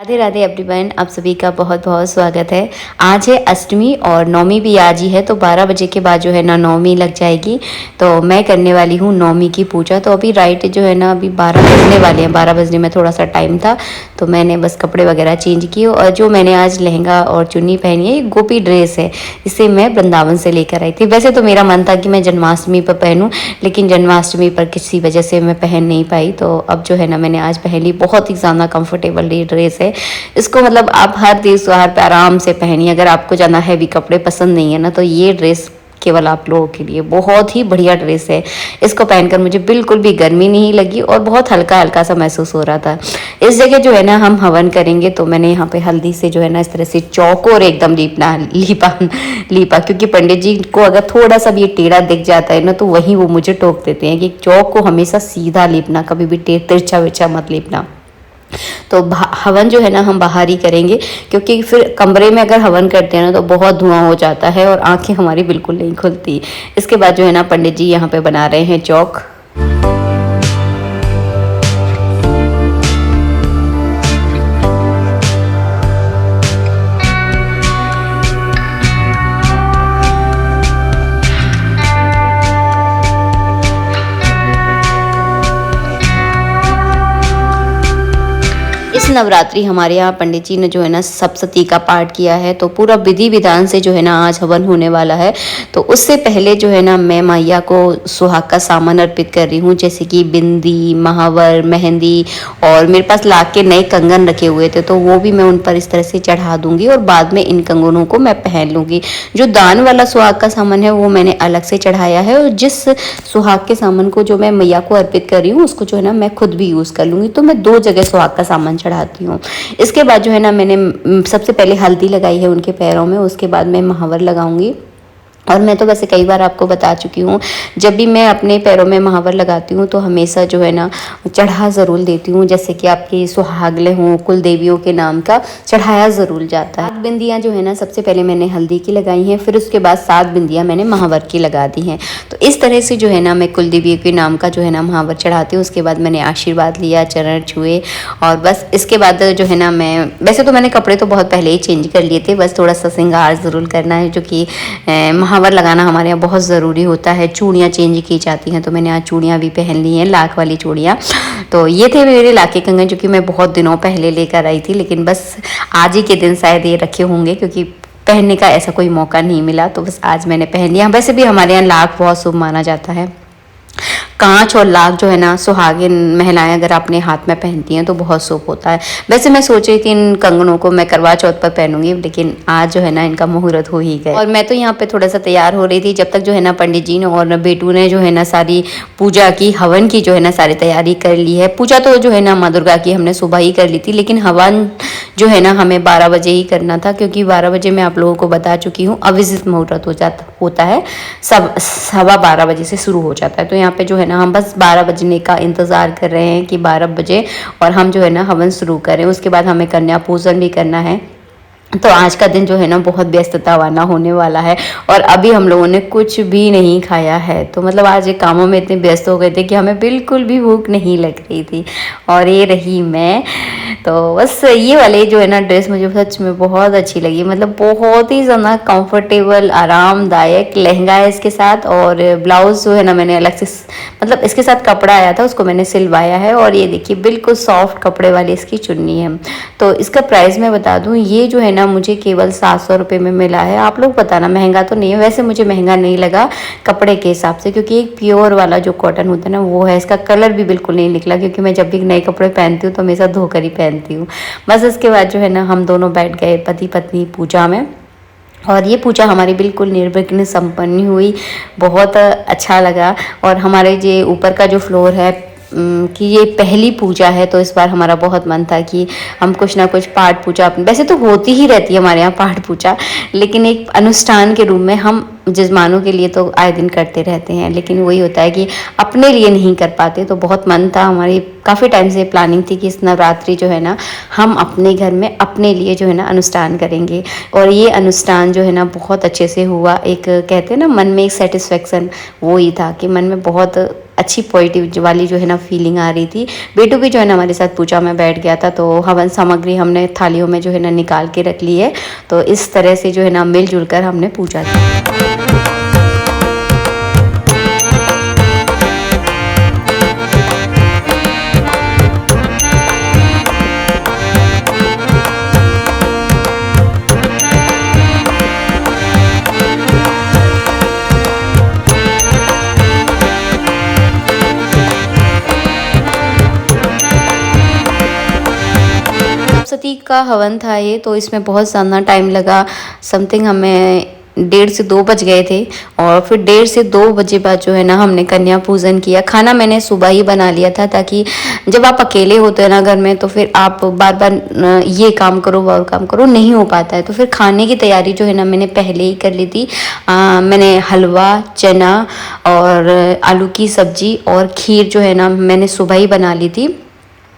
Radhe Radhe everyone, आप सभी का बहुत बहुत स्वागत है। आज है अष्टमी और नवमी भी आज ही है, तो 12 बजे के बाद जो है ना नवमी लग जाएगी। तो मैं करने वाली हूँ नवमी की पूजा। तो अभी राइट जो है ना अभी 12 बजने वाले हैं। 12 बजने में थोड़ा सा टाइम था, तो मैंने बस कपड़े वगैरह चेंज किए। और जो मैंने आज लहंगा और चुन्नी पहनी है, ये गोपी ड्रेस है, इसे मैं वृंदावन से लेकर आई थी। वैसे तो मेरा मन था कि मैं जन्माष्टमी पर पहनूँ, लेकिन जन्माष्टमी पर किसी वजह से मैं पहन नहीं पाई। तो अब जो है ना मैंने आज पहन ली। बहुत ही ज़्यादा कंफर्टेबल ड्रेस है। इसको मतलब आप हर त्योहार पे आराम से पहनिए। अगर आपको ज़्यादा हैवी कपड़े पसंद नहीं है ना, तो ये ड्रेस केवल आप लोगों के लिए बहुत ही बढ़िया ड्रेस है। इसको पहनकर मुझे बिल्कुल भी गर्मी नहीं लगी और बहुत हल्का हल्का सा महसूस हो रहा था। इस जगह जो है ना हम हवन करेंगे, तो मैंने यहाँ पे हल्दी से जो है ना इस तरह से चौकोर एकदम लीपा, क्योंकि पंडित जी को अगर थोड़ा सा भी ये टेढ़ा दिख जाता है ना, तो वहीं वो मुझे टोक देते हैं कि चौक को हमेशा सीधा लीपना, कभी भी तिरछा विरछा मत लीपना। तो हवन जो है ना हम बाहर ही करेंगे, क्योंकि फिर कमरे में अगर हवन करते हैं ना तो बहुत धुआं हो जाता है और आंखें हमारी बिल्कुल नहीं खुलती। इसके बाद जो है ना पंडित जी यहाँ पे बना रहे हैं चौक। इस नवरात्रि हमारे यहाँ पंडित जी ने जो है ना सप्तशती का पाठ किया है, तो पूरा विधि विधान से जो है ना आज हवन होने वाला है। तो उससे पहले जो है ना मैं मैया को सुहाग का सामान अर्पित कर रही हूँ, जैसे कि बिंदी, महावर, मेहंदी, और मेरे पास लाख के नए कंगन रखे हुए थे, तो वो भी मैं उन पर इस तरह से चढ़ा दूंगी और बाद में इन कंगनों को मैं पहन लूँगी। जो दान वाला सुहाग का सामान है वो मैंने अलग से चढ़ाया है, और जिस सुहाग के सामान को जो मैं मैया को अर्पित कर रही हूँ उसको जो है ना मैं खुद भी यूज़ कर लूँगी। तो मैं 2 जगह सुहाग का सामान चढ़ाती हूँ। इसके बाद जो है ना मैंने सबसे पहले हल्दी लगाई है उनके पैरों में, उसके बाद मैं महावर लगाऊंगी। और मैं तो वैसे कई बार आपको बता चुकी हूँ, जब भी मैं अपने पैरों में महावर लगाती हूँ तो हमेशा जो है ना चढ़ा ज़रूर देती हूँ, जैसे कि आपकी सुहागले हों, कुल देवियों के नाम का चढ़ाया ज़रूर जाता है। 7 बिंदियाँ जो है ना सबसे पहले मैंने हल्दी की लगाई हैं, फिर उसके बाद 7 बिंदियाँ मैंने महावर की लगा दी हैं। तो इस तरह से जो है ना मैं कुल देवियों के नाम का जो है ना महावर चढ़ाती हूँ। उसके बाद मैंने आशीर्वाद लिया, चरण छुए, और बस इसके बाद जो है ना मैं वैसे तो मैंने कपड़े तो बहुत पहले ही चेंज कर लिए थे, बस थोड़ा सा श्रृंगार ज़रूर करना है, जो कि महावर लगाना हमारे यहाँ बहुत ज़रूरी होता है। चूड़ियाँ चेंज की जाती हैं, तो मैंने आज चूड़ियाँ भी पहन ली हैं, लाख वाली चूड़ियाँ। तो ये थे मेरे लाख के कंगन, जो कि मैं बहुत दिनों पहले लेकर आई थी, लेकिन बस आज ही के दिन शायद ये रखे होंगे, क्योंकि पहनने का ऐसा कोई मौका नहीं मिला, तो बस आज मैंने पहन लिया। वैसे भी हमारे यहाँ लाख बहुत शुभ माना जाता है। कांच और लाख जो है ना सुहागिन महिलाएं अगर अपने हाथ में पहनती हैं तो बहुत शुभ होता है। वैसे मैं सोच रही थी इन कंगनों को मैं करवा चौथ पर पहनूंगी, लेकिन आज जो है ना इनका मुहूर्त हो ही गया। और मैं तो यहाँ पे थोड़ा सा तैयार हो रही थी, जब तक जो है ना पंडित जी ने और बेटू ने जो है ना सारी पूजा की, हवन की जो है ना सारी तैयारी कर ली है। पूजा तो जो है ना माँ दुर्गा की हमने सुबह ही कर ली थी, लेकिन हवन जो है ना हमें 12 बजे ही करना था, क्योंकि 12 बजे मैं आप लोगों को बता चुकी हूँ अभिजित मुहूर्त होता है, सब 12:15 बजे से शुरू हो जाता है। तो यहाँ पे जो है ना हम बस 12 बजने का इंतज़ार कर रहे हैं कि 12 बजे और हम जो है ना हवन शुरू करें। उसके बाद हमें कन्या पूजन भी करना है। तो आज का दिन जो है ना बहुत व्यस्तता वाला होने वाला है, और अभी हम लोगों ने कुछ भी नहीं खाया है। तो मतलब आज ये कामों में इतने व्यस्त हो गए थे कि हमें बिल्कुल भी भूख नहीं लग रही थी, और ये रही मैं। तो बस ये वाले जो है ना ड्रेस मुझे सच में बहुत अच्छी लगी, मतलब बहुत ही ज़्यादा कंफर्टेबल आरामदायक लहंगा है इसके साथ, और ब्लाउज़ जो है ना मैंने अलग से मतलब इसके साथ कपड़ा आया था उसको मैंने सिलवाया है। और ये देखिए बिल्कुल सॉफ्ट कपड़े वाली इसकी चुन्नी है। तो इसका प्राइस मैं बता दूँ, ये जो है ना मुझे केवल 700 रुपये में मिला है। आप लोग बताना महंगा तो नहीं है, वैसे मुझे महंगा नहीं लगा कपड़े के हिसाब से, क्योंकि एक प्योर वाला जो कॉटन होता है ना वो है। इसका कलर भी बिल्कुल नहीं निकला, क्योंकि मैं जब भी नए कपड़े पहनती हूँ तो हमेशा धोकर ही पहनती हूँ। बस इसके बाद जो है ना हम दोनों बैठ गए पति पत्नी पूजा में, और ये पूजा हमारी बिल्कुल निर्विघ्न संपन्न हुई। बहुत अच्छा लगा। और हमारे जो ऊपर का जो फ्लोर है कि ये पहली पूजा है, तो इस बार हमारा बहुत मन था कि हम कुछ ना कुछ पाठ पूजा, वैसे तो होती ही रहती है हमारे यहाँ पाठ पूजा, लेकिन एक अनुष्ठान के रूप में हम जजमानों के लिए तो आए दिन करते रहते हैं, लेकिन वही होता है कि अपने लिए नहीं कर पाते। तो बहुत मन था, हमारी काफ़ी टाइम से प्लानिंग थी कि इस नवरात्रि जो है ना हम अपने घर में अपने लिए जो है ना अनुष्ठान करेंगे। और ये अनुष्ठान जो है ना बहुत अच्छे से हुआ। एक कहते हैं ना मन में एक सेटिस्फेक्शन, वो ही था कि मन में बहुत अच्छी पॉजिटिव वाली जो है ना फीलिंग आ रही थी। बेटू भी जो है ना हमारे साथ पूजा में बैठ गया था, तो हवन सामग्री हमने थालियों में जो है ना निकाल के रख ली है। तो इस तरह से जो है ना मिलजुल कर हमने पूजा की। सप्तशती का हवन था ये, तो इसमें बहुत ज़्यादा टाइम लगा। समथिंग हमें 1:30 से 2 बज गए थे। और फिर 1:30 से 2 बजे बाद जो है ना हमने कन्या पूजन किया। खाना मैंने सुबह ही बना लिया था, ताकि जब आप अकेले होते हैं ना घर में, तो फिर आप बार बार ये काम करो वो काम करो, नहीं हो पाता है। तो फिर खाने की तैयारी जो है ना मैंने पहले ही कर ली थी। मैंने हलवा, चना और आलू की सब्जी और खीर जो है ना मैंने सुबह ही बना ली थी।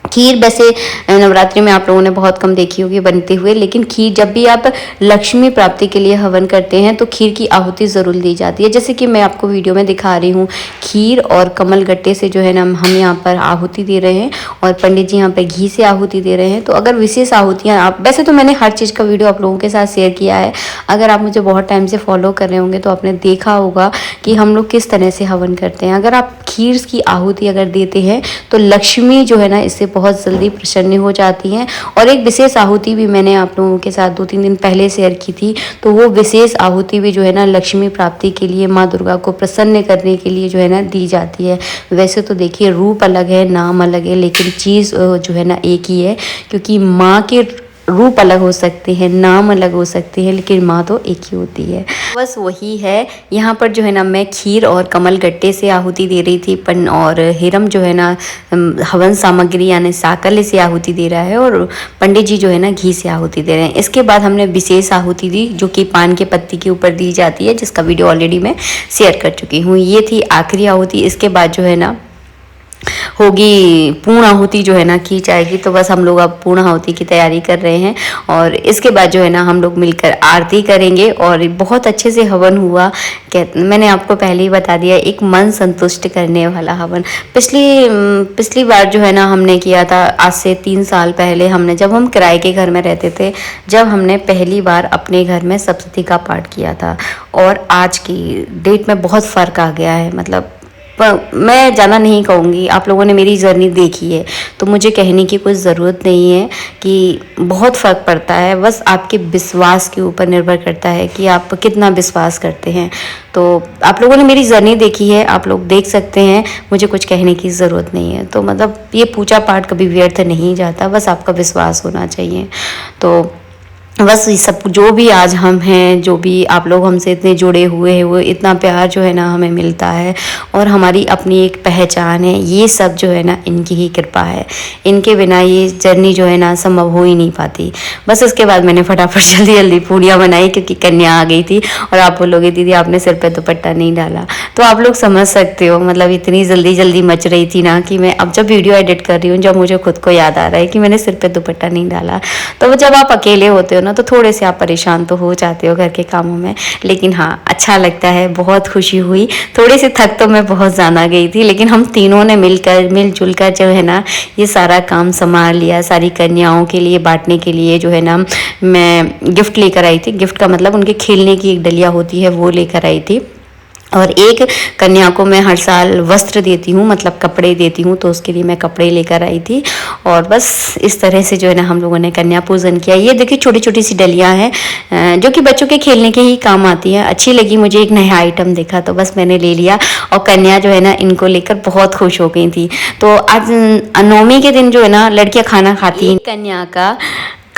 खीर वैसे नवरात्रि में आप लोगों ने बहुत कम देखी होगी बनते हुए, लेकिन खीर जब भी आप लक्ष्मी प्राप्ति के लिए हवन करते हैं तो खीर की आहुति ज़रूर दी जाती है। जैसे कि मैं आपको वीडियो में दिखा रही हूँ, खीर और कमल गट्टे से जो है ना हम यहाँ पर आहुति दे रहे हैं और पंडित जी यहाँ पर घी से आहुति दे रहे हैं। तो अगर विशेष आहुतियाँ आप, वैसे तो मैंने हर चीज़ का वीडियो आप लोगों के साथ शेयर किया है। अगर आप मुझे बहुत टाइम से फॉलो कर रहे होंगे तो आपने देखा होगा कि हम लोग किस तरह से हवन करते हैं। अगर आप खीर की आहुति अगर देते हैं तो लक्ष्मी जो है ना इससे बहुत जल्दी प्रसन्न हो जाती हैं। और एक विशेष आहुति भी मैंने आप लोगों के साथ 2-3 दिन पहले शेयर की थी। तो वो विशेष आहुति भी जो है ना लक्ष्मी प्राप्ति के लिए, माँ दुर्गा को प्रसन्न करने के लिए जो है ना दी जाती है। वैसे तो देखिए रूप अलग है, नाम अलग है, लेकिन चीज़ जो है ना एक ही है, क्योंकि माँ के रूप अलग हो सकते हैं, नाम अलग हो सकते हैं, लेकिन माँ तो एक ही होती है। बस वही है। यहाँ पर जो है ना मैं खीर और कमल गट्टे से आहुति दे रही थी, और हिरम जो है ना हवन सामग्री यानी साकल्य से आहुति दे रहा है, और पंडित जी जो है ना घी से आहुति दे रहे हैं। इसके बाद हमने विशेष आहुति दी, जो कि पान के पत्ती के ऊपर दी जाती है, जिसका वीडियो ऑलरेडी मैं शेयर कर चुकी हूँ। ये थी आखिरी आहुति। इसके बाद जो है ना होगी पूर्ण आहुति जो है ना की जाएगी। तो बस हम लोग अब पूर्ण आहुति की तैयारी कर रहे हैं, और इसके बाद जो है ना हम लोग मिलकर आरती करेंगे। और बहुत अच्छे से हवन हुआ। मैंने आपको पहले ही बता दिया, एक मन संतुष्ट करने वाला हवन। पिछली बार जो है ना हमने किया था, आज से 3 साल पहले हमने, जब हम किराए के घर में रहते थे, जब हमने पहली बार अपने घर में सप्तशती का पाठ किया था। और आज की डेट में बहुत फ़र्क आ गया है। मतलब मैं ज़्यादा नहीं कहूँगी, आप लोगों ने मेरी जर्नी देखी है तो मुझे कहने की कोई ज़रूरत नहीं है कि बहुत फ़र्क पड़ता है। बस आपके विश्वास के ऊपर निर्भर करता है कि आप कितना विश्वास करते हैं। तो आप लोगों ने मेरी जर्नी देखी है, आप लोग देख सकते हैं, मुझे कुछ कहने की ज़रूरत नहीं है। तो मतलब ये पूजा पाठ कभी व्यर्थ नहीं जाता, बस आपका विश्वास होना चाहिए। तो बस ये सब जो भी आज हम हैं, जो भी आप लोग हमसे इतने जुड़े हुए हैं, वो इतना प्यार जो है ना हमें मिलता है, और हमारी अपनी एक पहचान है। ये सब जो है ना इनकी ही कृपा है। इनके बिना ये जर्नी जो है ना संभव हो ही नहीं पाती। बस उसके बाद मैंने फटाफट जल्दी जल्दी पूड़ियाँ बनाई, क्योंकि कन्या आ गई थी। और आप बोलोगे दीदी आपने सिर पे दुपट्टा नहीं डाला, तो आप लोग समझ सकते हो, मतलब इतनी जल्दी जल्दी मच रही थी ना कि मैं अब जब वीडियो एडिट कर रही हूँ, जब मुझे खुद को याद आ रहा है कि मैंने सिर पे दुपट्टा नहीं डाला। तो जब आप अकेले होते हो ना, तो थोड़े से आप परेशान तो हो जाते हो घर के कामों में, लेकिन हाँ अच्छा लगता है। बहुत खुशी हुई। थोड़ी सी थक तो मैं बहुत ज़्यादा गई थी, लेकिन हम तीनों ने मिलजुल कर जो है ना ये सारा काम संभाल लिया। सारी कन्याओं के लिए बांटने के लिए जो है ना मैं गिफ्ट लेकर आई थी। गिफ्ट का मतलब उनके खेलने की एक डलिया होती है, वो लेकर आई थी। और एक कन्या को मैं हर साल वस्त्र देती हूँ, मतलब कपड़े देती हूँ, तो उसके लिए मैं कपड़े लेकर आई थी। और बस इस तरह से जो है ना हम लोगों ने कन्या पूजन किया। ये देखिए छोटी छोटी सी डलियाँ हैं, जो कि बच्चों के खेलने के ही काम आती हैं। अच्छी लगी मुझे, एक नया आइटम देखा तो बस मैंने ले लिया। और कन्या जो है ना इनको लेकर बहुत खुश हो गई थी। तो आज नवमी के दिन जो है ना लड़कियाँ खाना खाती हैं। कन्या का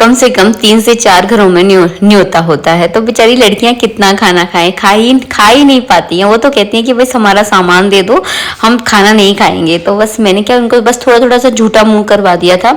कम से कम 3 से 4 घरों में न्योता होता है। तो बेचारी लड़कियां कितना खाना खाएं, खा ही नहीं पाती हैं। वो तो कहती हैं कि बस हमारा सामान दे दो, हम खाना नहीं खाएंगे। तो बस मैंने क्या उनको बस थोड़ा थोड़ा सा झूठा मुंह करवा दिया था,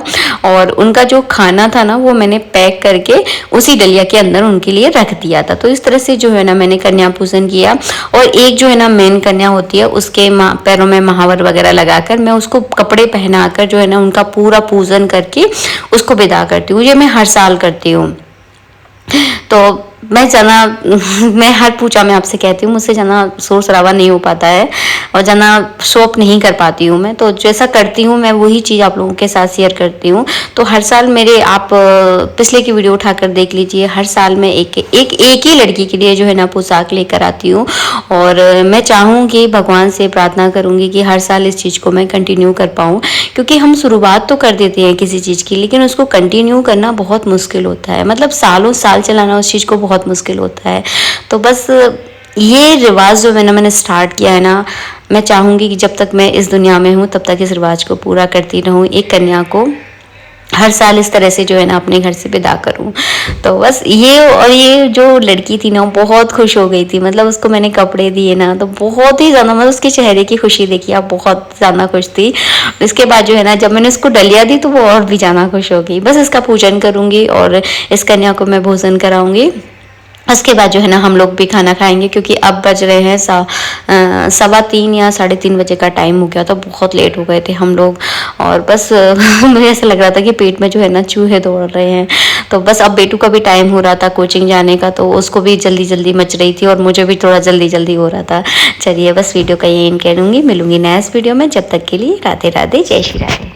और उनका जो खाना था ना वो मैंने पैक करके उसी डलिया के अंदर उनके लिए रख दिया था। तो इस तरह से जो है ना मैंने कन्या पूजन किया। और एक जो है ना मेन कन्या होती है, उसके पैरों में महावर वगैरह लगाकर मैं उसको कपड़े पहनाकर जो है ना उनका पूरा पूजन करके उसको विदा करती हूँ। ये मैं हर साल करती हूँ। तो मैं जना मैं हर पूजा में आपसे कहती हूँ, मुझसे जना शोर शराबा नहीं हो पाता है और जना शॉप नहीं कर पाती हूँ मैं। तो जैसा करती हूँ मैं वही चीज़ आप लोगों के साथ शेयर करती हूँ। तो हर साल मेरे आप पिछले की वीडियो उठाकर देख लीजिए, हर साल मैं एक ही लड़की के लिए जो है ना पोशाक लेकर आती हूँ। और मैं चाहूँगी, भगवान से प्रार्थना करूँगी कि हर साल इस चीज़ को मैं कंटिन्यू कर पाऊँ, क्योंकि हम शुरुआत तो कर देते हैं किसी चीज़ की, लेकिन उसको कंटिन्यू करना बहुत मुश्किल होता है। मतलब सालों साल चलाना उस चीज़ को बहुत मुश्किल होता है। तो बस ये रिवाज जो मैंने स्टार्ट किया है ना, मैं चाहूँगी कि जब तक मैं इस दुनिया में हूँ तब तक इस रिवाज को पूरा करती रहूँ, एक कन्या को हर साल इस तरह से जो है ना अपने घर से विदा करूँ। तो बस ये जो लड़की थी ना बहुत खुश हो गई थी। मतलब उसको मैंने कपड़े दिए ना तो बहुत ही ज़्यादा, मतलब उसके चेहरे की खुशी देखिए आप, बहुत ज़्यादा खुश थी। इसके बाद जो है ना जब मैंने उसको डलिया दी तो वो और भी ज़्यादा खुश हो गई। बस इसका पूजन करूँगी और इस कन्या को मैं भोजन कराऊँगी। उसके बाद जो है ना हम लोग भी खाना खाएंगे, क्योंकि अब बज रहे हैं 3:15 या 3:30 बजे का टाइम हो गया। तो बहुत लेट हो गए थे हम लोग, और बस मुझे ऐसा लग रहा था कि पेट में जो है ना चूहे दौड़ रहे हैं। तो बस अब बेटू का भी टाइम हो रहा था कोचिंग जाने का, तो उसको भी जल्दी जल्दी मच रही थी और मुझे भी थोड़ा जल्दी जल्दी हो रहा था। चलिए बस वीडियो का यही एंड करूँगी, मिलूंगी नेक्स्ट वीडियो में। जब तक के लिए राधे राधे, जय श्री राधे।